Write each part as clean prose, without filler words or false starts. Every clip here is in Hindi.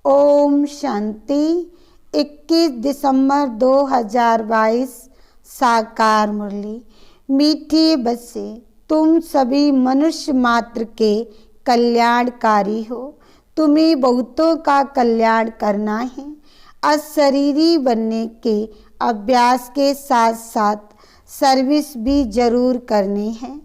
ओम शांति। 21 दिसंबर 2022 साकार मुरली। मीठे बच्चे, तुम सभी मनुष्य मात्र के कल्याणकारी हो। तुम्हें बहुतों का कल्याण करना है। अशरीरी बनने के अभ्यास के साथ साथ सर्विस भी जरूर करनी है।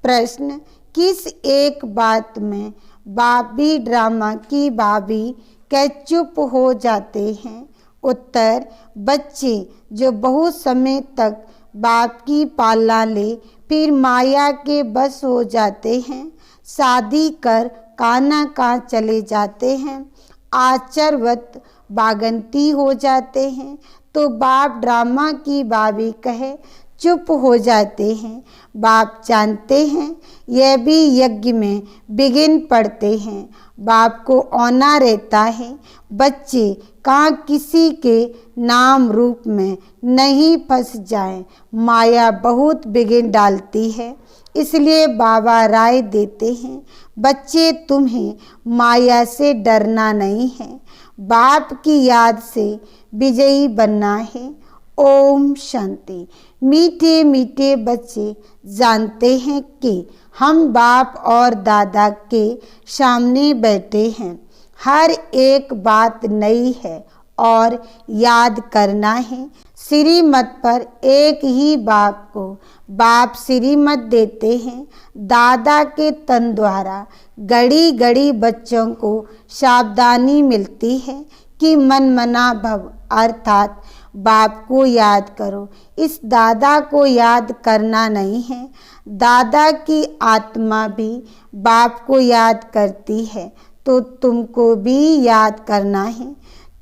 प्रश्न, किस एक बात में बाप भी ड्रामा की भाभी के चुप हो जाते हैं? उत्तर, बच्चे जो बहुत समय तक बाप की पालना ले फिर माया के बस हो जाते हैं, शादी कर काना कहाँ चले जाते हैं, आचरवत बागंती हो जाते हैं, तो बाप ड्रामा की भाभी कहे चुप हो जाते हैं। बाप जानते हैं यह भी यज्ञ में बिगिन पड़ते हैं। बाप को औना रहता है बच्चे कहाँ किसी के नाम रूप में नहीं फंस जाएं। माया बहुत बिगिन डालती है, इसलिए बाबा राय देते हैं बच्चे तुम्हें माया से डरना नहीं है, बाप की याद से विजयी बनना है। ओम शांति। मीठे मीठे बच्चे जानते हैं कि हम बाप और दादा के सामने बैठे हैं। हर एक बात नई है और याद करना है। श्रीमत पर एक ही बाप को बाप श्रीमत देते हैं। दादा के तन द्वारा घड़ी घड़ी बच्चों को सावधानी मिलती है कि मन मना भव अर्थात बाप को याद करो। इस दादा को याद करना नहीं है। दादा की आत्मा भी बाप को याद करती है, तो तुमको भी याद करना है।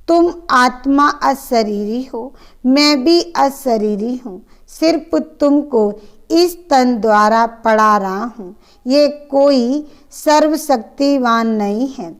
तुम आत्मा अशरीरी हो, मैं भी अशरीरी हूँ। सिर्फ तुमको इस तन द्वारा पढ़ा रहा हूँ। ये कोई सर्वशक्तिवान नहीं है।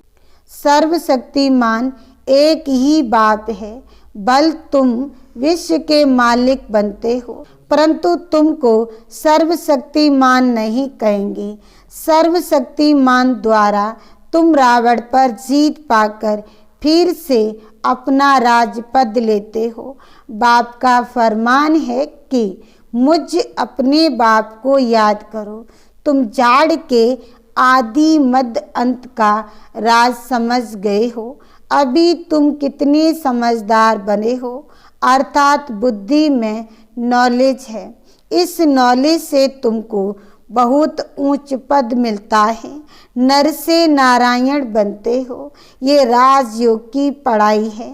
सर्वशक्तिमान एक ही बाप है। बल तुम विश्व के मालिक बनते हो, परंतु तुमको सर्वशक्तिमान नहीं कहेंगे। सर्वशक्तिमान द्वारा तुम रावण पर जीत पाकर फिर से अपना राजपद लेते हो। बाप का फरमान है कि मुझ अपने बाप को याद करो। तुम जाड़ के आदि मध्य अंत का राज समझ गए हो। अभी तुम कितने समझदार बने हो, अर्थात बुद्धि में नॉलेज है। इस नॉलेज से तुमको बहुत ऊंच पद मिलता है। नर से नारायण बनते हो। ये राजयोग की पढ़ाई है।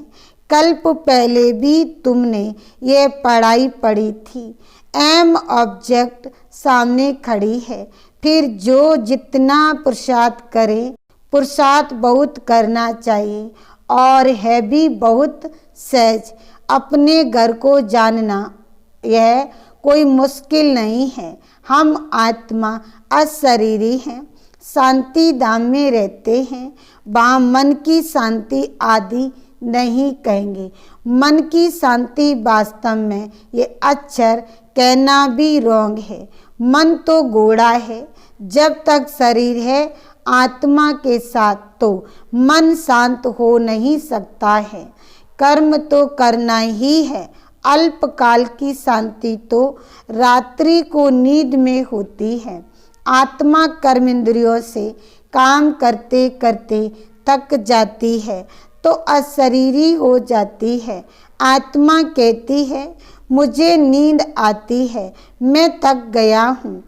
कल्प पहले भी तुमने ये पढ़ाई पढ़ी थी। एम ऑब्जेक्ट सामने खड़ी है। फिर जो जितना पुरुषार्थ करे, पुरुषार्थ बहुत करना चाहिए और है भी बहुत सहज। अपने घर को जानना यह कोई मुश्किल नहीं है। हम आत्मा अशरीरी हैं, शांति धाम में रहते हैं। वहाँ मन की शांति आदि नहीं कहेंगे। मन की शांति वास्तव में ये अक्षर कहना भी रोंग है। मन तो घोड़ा है। जब तक शरीर है आत्मा के साथ तो मन शांत हो नहीं सकता है। कर्म तो करना ही है। अल्पकाल की शांति तो रात्रि को नींद में होती है। आत्मा कर्म इंद्रियों से काम करते करते थक जाती है तो अशरीरी हो जाती है। आत्मा कहती है मुझे नींद आती है, मैं थक गया हूँ,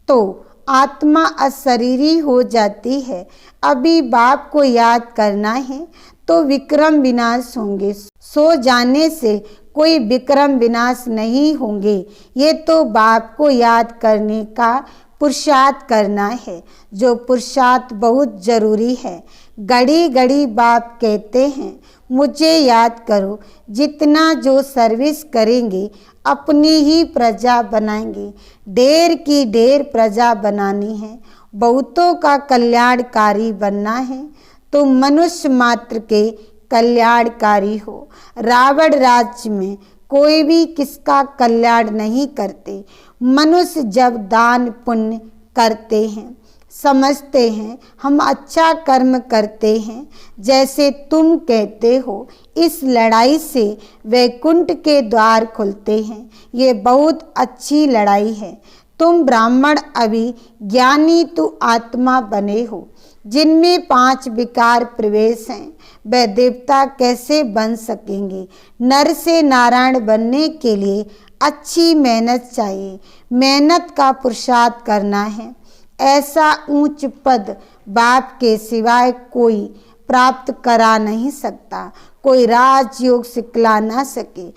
तो आत्मा अशरीरी हो जाती है। अभी बाप को याद करना है तो विक्रम विनाश होंगे। सो जाने से कोई विक्रम विनाश नहीं होंगे। ये तो बाप को याद करने का पुरुषार्थ करना है, जो पुरुषार्थ बहुत जरूरी है। घड़ी घड़ी बाप कहते हैं मुझे याद करो। जितना जो सर्विस करेंगे अपनी ही प्रजा बनाएंगे। ढेर की ढेर प्रजा बनानी है, बहुतों का कल्याणकारी बनना है। तो मनुष्य मात्र के कल्याणकारी हो। रावण राज्य में कोई भी किसका कल्याण नहीं करते। मनुष्य जब दान पुण्य करते हैं, समझते हैं, हम अच्छा कर्म करते हैं जैसे तुम कहते हो, इस लड़ाई से वैकुंठ के द्वार खुलते हैं। ये बहुत अच्छी लड़ाई है। तुम ब्राह्मण अभी ज्ञानी तु आत्मा बने हो, जिनमें 5 विकार प्रवेश हैं, वह देवता कैसे बन सकेंगे? नर से नारायण बनने के लिए अच्छी मेहनत चाहिए। मेहनत का पुरुषार्थ करना है। ऐसा ऊंच पद बाप के सिवाय कोई प्राप्त करा नहीं सकता, कोई राजयोग सिखला ना सके।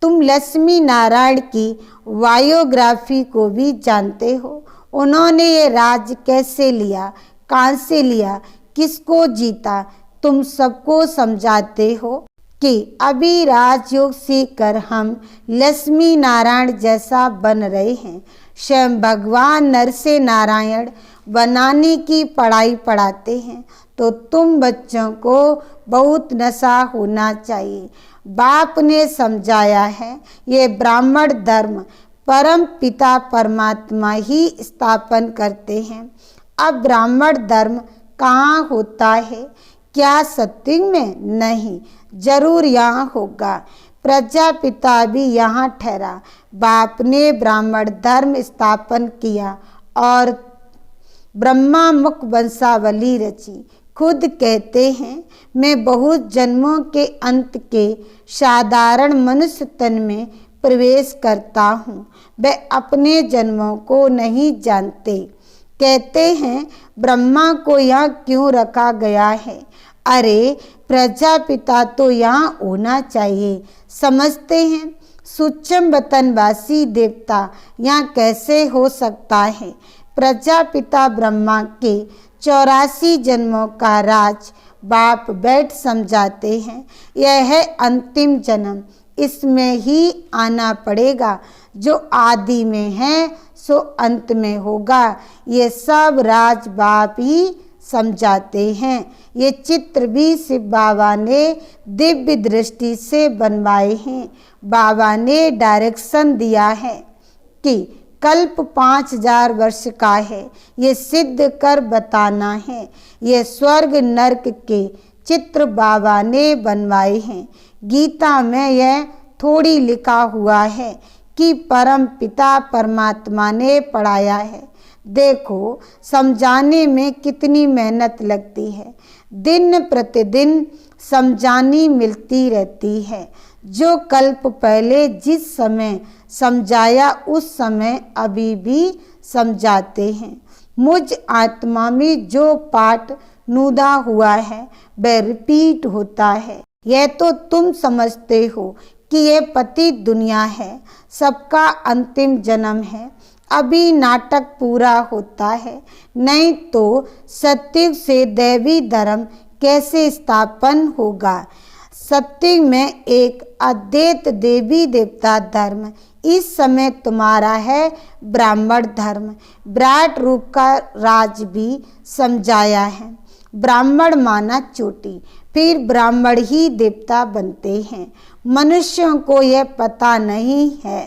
तुम लक्ष्मी नारायण की बायोग्राफी को भी जानते हो। उन्होंने ये राज्य कैसे लिया, कहाँ से लिया, किसको जीता, तुम सबको समझाते हो कि अभी राजयोग सीखकर हम लक्ष्मी नारायण जैसा बन रहे हैं। स्वयं भगवान नर से नारायण बनाने की पढ़ाई पढ़ाते हैं, तो तुम बच्चों को बहुत नशा होना चाहिए। बाप ने समझाया है, ये ब्राह्मण धर्म परम पिता परमात्मा ही स्थापन करते हैं। अब ब्राह्मण धर्म कहाँ होता है? क्या सत्युग में? नहीं, जरूर यहाँ होगा। प्रजापिता भी यहाँ ठहरा। बाप ने ब्राह्मण धर्म स्थापन किया और ब्रह्मा मुख वंशावली रची। खुद कहते हैं, मैं बहुत जन्मों के अंत के साधारण मनुष्य तन में प्रवेश करता हूँ। वे अपने जन्मों को नहीं जानते। कहते हैं, ब्रह्मा को यहाँ क्यों रखा गया है? अरे, प्रजापिता तो यहाँ होना चाहिए। समझते हैं, सूक्ष्म वतनवासी देवता यहाँ कैसे हो सकता है? प्रजापिता ब्रह्मा के 84 जन्मों का राज बाप बैठ समझाते हैं। यह है अंतिम जन्म, इसमें ही आना पड़ेगा। जो आदि में है सो अंत में होगा। ये सब राज बाप ही समझाते हैं। ये चित्र भी शिव बाबा ने दिव्य दृष्टि से बनवाए हैं। बाबा ने डायरेक्शन दिया है कि कल्प 5000 वर्ष का है, ये सिद्ध कर बताना है। ये स्वर्ग नरक के चित्र बाबा ने बनवाए हैं। गीता में यह थोड़ी लिखा हुआ है कि परम पिता परमात्मा ने पढ़ाया है। देखो, समझाने में कितनी मेहनत लगती है। दिन प्रतिदिन समझानी मिलती रहती है। जो कल्प पहले जिस समय समझाया उस समय अभी भी समझाते हैं। मुझ आत्मा में जो पाठ नुदा हुआ है वह रिपीट होता है। यह तो तुम समझते हो कि यह पतित दुनिया है, सबका अंतिम जन्म है। अभी नाटक पूरा होता है, नहीं तो सत्युग से दैवी धर्म कैसे स्थापन होगा? सत्युग में एक अद्वैत देवी देवता धर्म इस समय तुम्हारा है ब्राह्मण धर्म। विराट रूप का राज भी समझाया है। ब्राह्मण माना चोटी, फिर ब्राह्मण ही देवता बनते हैं। मनुष्यों को यह पता नहीं है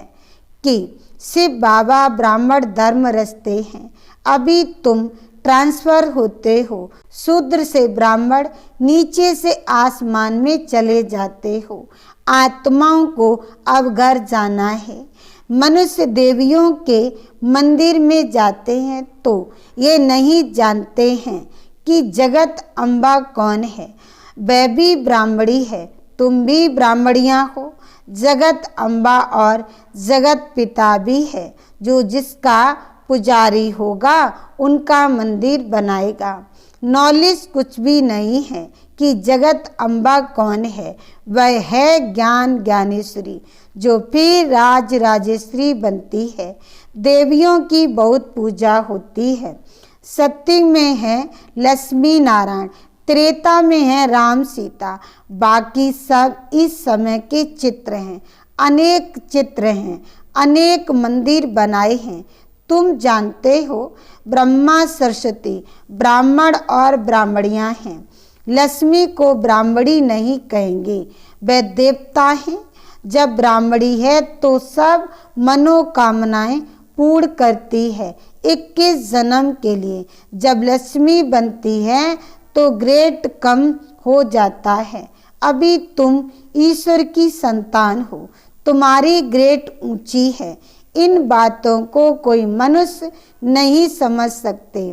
कि शिव बाबा ब्राह्मण धर्म रचते हैं। अभी तुम ट्रांसफर होते हो, शूद्र से ब्राह्मण, नीचे से आसमान में चले जाते हो। आत्माओं को अब घर जाना है। मनुष्य देवियों के मंदिर में जाते हैं तो ये नहीं जानते हैं कि जगत अम्बा कौन है। वह भी ब्राह्मणी है, तुम भी ब्राह्मणियाँ हो। जगत अम्बा और जगत पिता भी है, जो जिसका पुजारी होगा उनका मंदिर बनाएगा। नॉलेज कुछ भी नहीं है कि जगत अम्बा कौन है। वह है ज्ञान ज्ञानेश्वरी, जो फिर राज राजेश्वरी बनती है। देवियों की बहुत पूजा होती है। सत्युग में है लक्ष्मी नारायण, त्रेता में है राम सीता, बाकी सब इस समय के चित्र हैं। अनेक चित्र हैं, अनेक मंदिर बनाए हैं। तुम जानते हो, ब्रह्मा सरस्वती ब्राह्मण और ब्राह्मणियाँ हैं। लक्ष्मी को ब्राह्मणी नहीं कहेंगे, वे देवता हैं। जब ब्राह्मणी है तो सब मनोकामनाएं पूर्ण करती है 21 जन्म के लिए। जब लक्ष्मी बनती है तो ग्रेड कम हो जाता है। अभी तुम ईश्वर की संतान हो, तुम्हारी ग्रेड ऊंची है। इन बातों को कोई मनुष्य नहीं समझ सकते।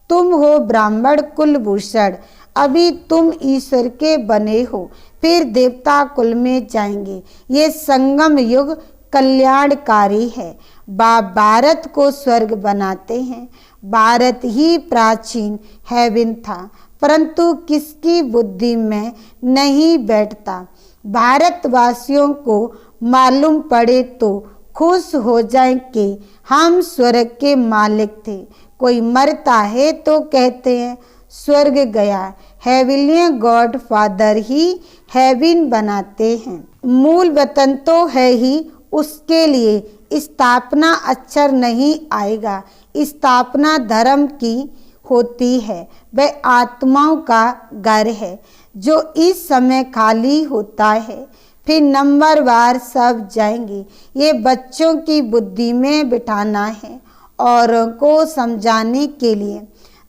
तुम हो ब्राह्मण कुलभूषण, अभी तुम ईश्वर के बने हो, फिर देवता कुल में जाएंगे। ये संगम युग कल्याणकारी है। भारत को स्वर्ग बनाते हैं। भारत ही प्राचीन हेवन था, परंतु किसकी बुद्धि में नहीं बैठता। भारतवासियों को मालूम पड़े तो खुश हो जाएं कि हम स्वर्ग के मालिक थे। कोई मरता है तो कहते हैं स्वर्ग गया। हेविलियन गॉड फादर ही हेवन बनाते हैं। मूल वतन तो है ही, उसके लिए स्थापना अक्षर नहीं आएगा। स्थापना धर्म की होती है, वह आत्माओं का घर है जो इस समय खाली होता है। फिर नंबरवार सब जाएंगे। ये बच्चों की बुद्धि में बिठाना है, औरों को समझाने के लिए।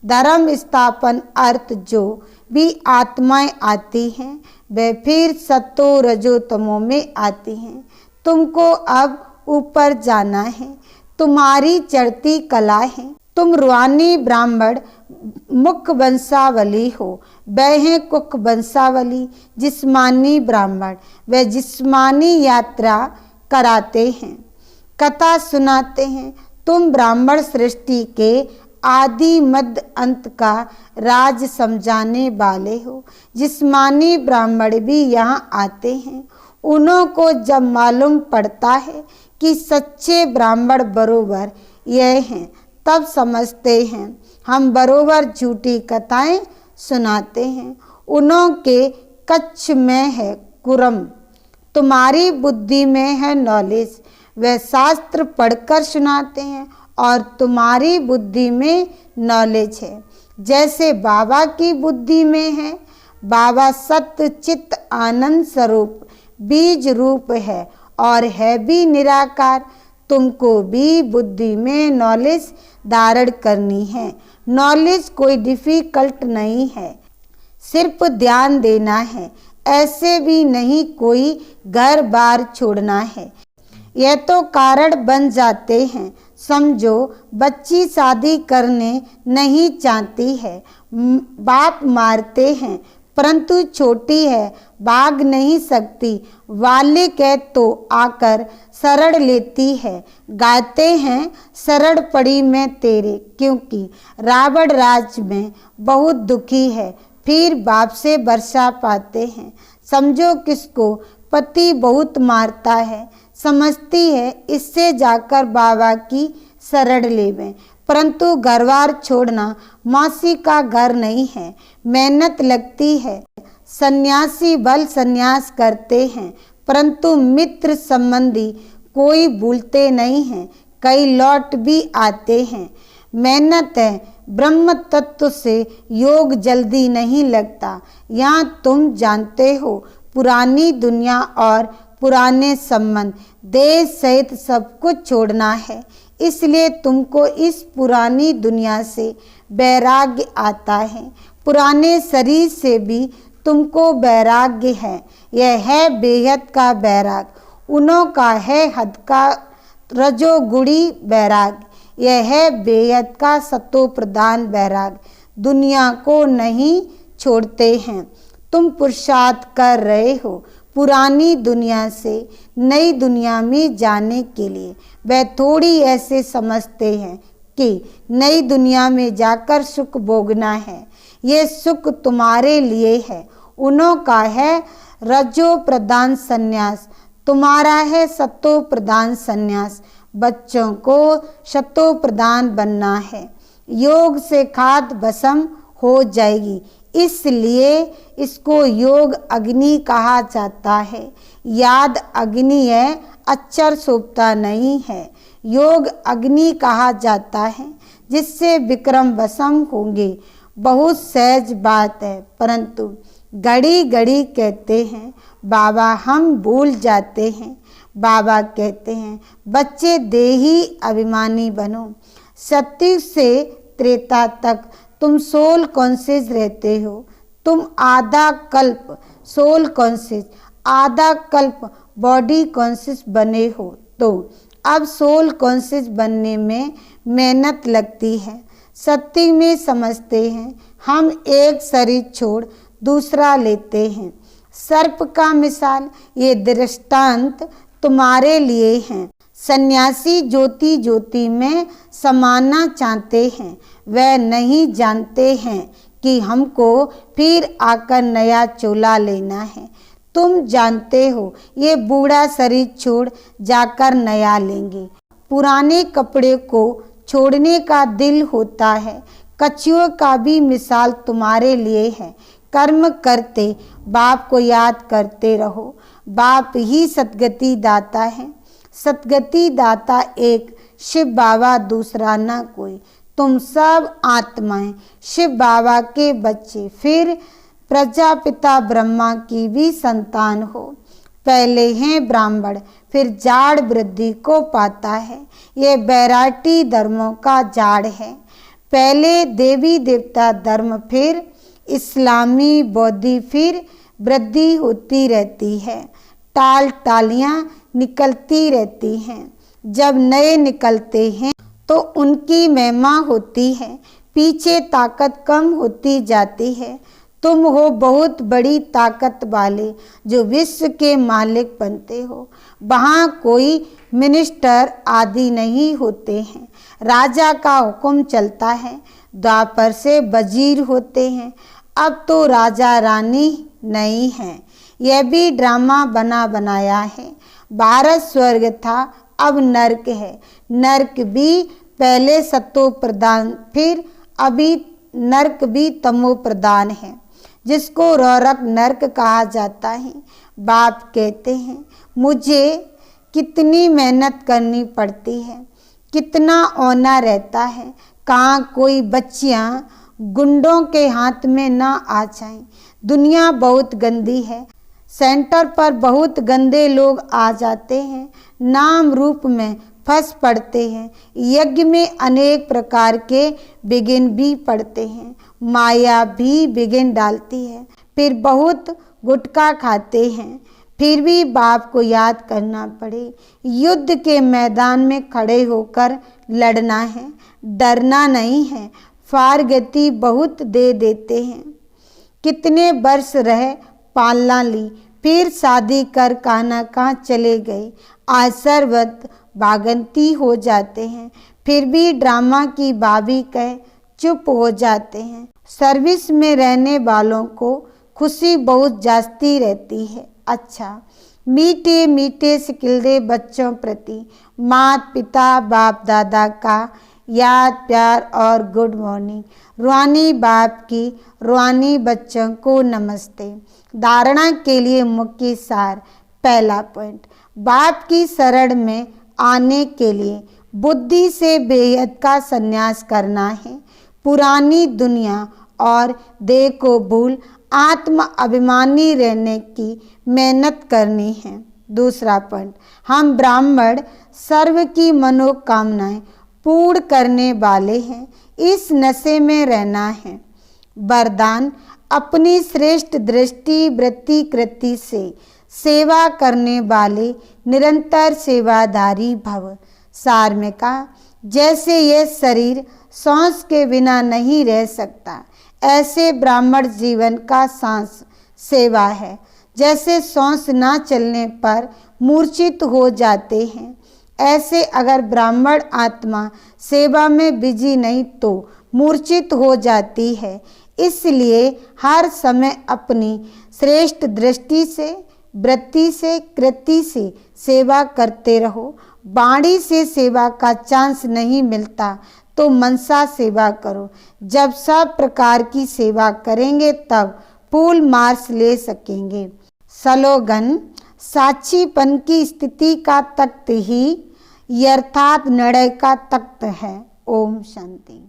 धर्म स्थापन अर्थ जो भी आत्माएं आती हैं वे फिर सतो रजो तमो में आती हैं। तुमको अब ऊपर जाना है, तुम्हारी चढ़ती कला है। तुम रूहानी ब्राह्मण मुख वंशावली हो, वह है कुक वंशावली जिस्मानी ब्राह्मण। वे जिस्मानी यात्रा कराते हैं, कथा सुनाते हैं। तुम ब्राह्मण सृष्टि के आदि मध्य अंत का राज समझाने वाले हो। जिस्मानी ब्राह्मण भी यहाँ आते हैं। उन्हों को जब मालूम पड़ता है कि सच्चे ब्राह्मण बरोबर यह हैं, तब समझते हैं हम बरोबर झूठी कथाएं सुनाते हैं। उन्हों के कच्छ में है कुरम, तुम्हारी बुद्धि में है नॉलेज। वे शास्त्र पढ़कर सुनाते हैं और तुम्हारी बुद्धि में नॉलेज है। जैसे बाबा की बुद्धि में है। बाबा सत्य चित्त आनंद स्वरूप बीज रूप है और है भी निराकार। तुमको भी बुद्धि में नॉलेज धारण करनी है। नॉलेज कोई डिफिकल्ट नहीं है, सिर्फ ध्यान देना है। ऐसे भी नहीं कोई घर बार छोड़ना है। यह तो कारण बन जाते हैं। समझो बच्ची शादी करने नहीं चाहती है, बाप मारते हैं, परंतु छोटी है, भाग नहीं सकती। वाले कह तो आकर शरण लेती है। गाते हैं शरण पड़ी मैं तेरे, क्योंकि रावण राज में बहुत दुखी है। फिर बाप से वर्षा पाते हैं। समझो किसको पति बहुत मारता है, समझती है इससे जाकर बाबा की शरण लेवें, परंतु घरवार छोड़ना मौसी का घर नहीं है, मेहनत लगती है। सन्यासी बल सन्यास करते हैं, परंतु मित्र संबंधी कोई भूलते नहीं हैं, कई लौट भी आते हैं। मेहनत है, ब्रह्म तत्व से योग जल्दी नहीं लगता। यहाँ तुम जानते हो पुरानी दुनिया और पुराने संबंध, देश सहित सब कुछ छोड़ना है। इसलिए तुमको इस पुरानी दुनिया से वैराग्य आता है। पुराने शरीर से भी तुमको वैराग्य है। यह है बेहद का वैराग। उन्हों का है हद का रजोगुणी वैराग। यह है बेहद का सतो प्रधान वैराग। दुनिया को नहीं छोड़ते हैं। तुम पुरुषार्थ कर रहे हो पुरानी दुनिया से नई दुनिया में जाने के लिए। वह थोड़ी ऐसे समझते हैं कि नई दुनिया में जाकर सुख भोगना है। ये सुख तुम्हारे लिए है। उन्हों का है रजो प्रधान संन्यास, तुम्हारा है सतो प्रधान संन्यास। बच्चों को सतो प्रधान बनना है। योग से खाद भस्म हो जाएगी, इसलिए इसको योग अग्नि कहा जाता है। याद अग्नि है, अक्षर सोपता नहीं है। योग अग्नि कहा जाता है, जिससे विक्रम भस्म होंगे। बहुत सहज बात है, परंतु घड़ी घड़ी कहते हैं बाबा हम भूल जाते हैं। बाबा कहते हैं बच्चे देही अभिमानी बनो। सतयुग से त्रेता तक तुम सोल कॉन्शियस रहते हो। तुम आधा कल्प सोल कॉन्शियस, आधा कल्प बॉडी कॉन्शियस बने हो। तो अब सोल कॉन्शियस बनने में मेहनत लगती है। सत्युग में समझते हैं हम एक शरीर छोड़ दूसरा लेते हैं। सर्प का मिसाल ये दृष्टांत तुम्हारे लिए हैं। सन्यासी ज्योति ज्योति में समाना चाहते हैं। वह नहीं जानते हैं कि हमको फिर आकर नया चोला लेना है। तुम जानते हो ये बूढ़ा शरीर छोड़ जाकर नया लेंगे। पुराने कपड़े को छोड़ने का दिल होता है। कछुओं का भी मिसाल तुम्हारे लिए है। कर्म करते बाप को याद करते रहो। बाप ही सद्गति दाता है। सद्गति दाता एक शिव बाबा, दूसरा ना कोई। तुम सब आत्माएं शिव बाबा के बच्चे, फिर प्रजापिता ब्रह्मा की भी संतान हो। पहले हैं ब्राह्मण, फिर जाड़ वृद्धि को पाता है। ये वैरायटी धर्मों का जाड़ है। पहले देवी देवता धर्म, फिर इस्लामी बौद्धि, फिर वृद्धि होती रहती है। टाल टालियां निकलती रहती हैं। जब नए निकलते हैं तो उनकी महिमा होती है। पीछे ताकत कम होती जाती है। तुम हो बहुत बड़ी ताकत वाले जो विश्व के मालिक बनते हो। वहाँ कोई मिनिस्टर आदि नहीं होते हैं। राजा का हुक्म चलता है। द्वापर से वजीर होते हैं। अब तो राजा रानी नहीं है। यह भी ड्रामा बना बनाया है। भारत स्वर्ग था, अब नर्क है। नर्क भी पहले सतो प्रधान, फिर अभी नर्क भी तमो प्रधान है, जिसको रौरक नर्क कहा जाता है। बाप कहते हैं मुझे कितनी मेहनत करनी पड़ती है, कितना औना रहता है। कहाँ कोई बच्चियाँ गुंडों के हाथ में ना आ जाएं। दुनिया बहुत गंदी है। सेंटर पर बहुत गंदे लोग आ जाते हैं। नाम रूप में फंस पड़ते हैं। यज्ञ में अनेक प्रकार के विघ्न भी पड़ते हैं। माया भी विघ्न डालती है। फिर बहुत गुटखा खाते हैं। फिर भी बाप को याद करना पड़े। युद्ध के मैदान में खड़े होकर लड़ना है, डरना नहीं है। फार गति बहुत दे देते हैं। कितने वर्ष रहे पालना ली, फिर शादी कर कहाँ कहाँ चले गए। आज सर्वत बागंती हो जाते हैं। फिर भी ड्रामा की बाबी कह चुप हो जाते हैं। सर्विस में रहने वालों को खुशी बहुत जास्ती रहती है। अच्छा, मीठे मीठे सिकिलदे बच्चों प्रति माता पिता बाप दादा का याद प्यार और गुड मॉर्निंग। रूहानी बाप की रूहानी बच्चों को नमस्ते। धारणा के लिए मुख्य सार। पहला पॉइंट, बाप की शरण में आने के लिए बुद्धि से बेहद का संन्यास करना है। पुरानी दुनिया और देह को भूल आत्म अभिमानी रहने की मेहनत करनी है। दूसरा पॉइंट, हम ब्राह्मण सर्व की मनोकामनाएं पूर्ण करने वाले हैं। इस नशे में रहना है। वरदान, अपनी श्रेष्ठ दृष्टि वृत्ति कृति से सेवा करने वाले निरंतर सेवाधारी भव। सार में कहा, जैसे यह शरीर सांस के बिना नहीं रह सकता, ऐसे ब्राह्मण जीवन का सांस सेवा है। जैसे सांस ना चलने पर मूर्छित हो जाते हैं, ऐसे अगर ब्राह्मण आत्मा सेवा में बिजी नहीं तो मूर्छित हो जाती है। इसलिए हर समय अपनी श्रेष्ठ दृष्टि से वृत्ति से कृति से सेवा करते रहो। वाणी से सेवा का चांस नहीं मिलता तो मनसा सेवा करो। जब सब प्रकार की सेवा करेंगे तब फूल मार्क्स ले सकेंगे। स्लोगन, साक्षीपन की स्थिति का तख्त ही यथार्थ निर्णय का तख्त है। ओम शांति।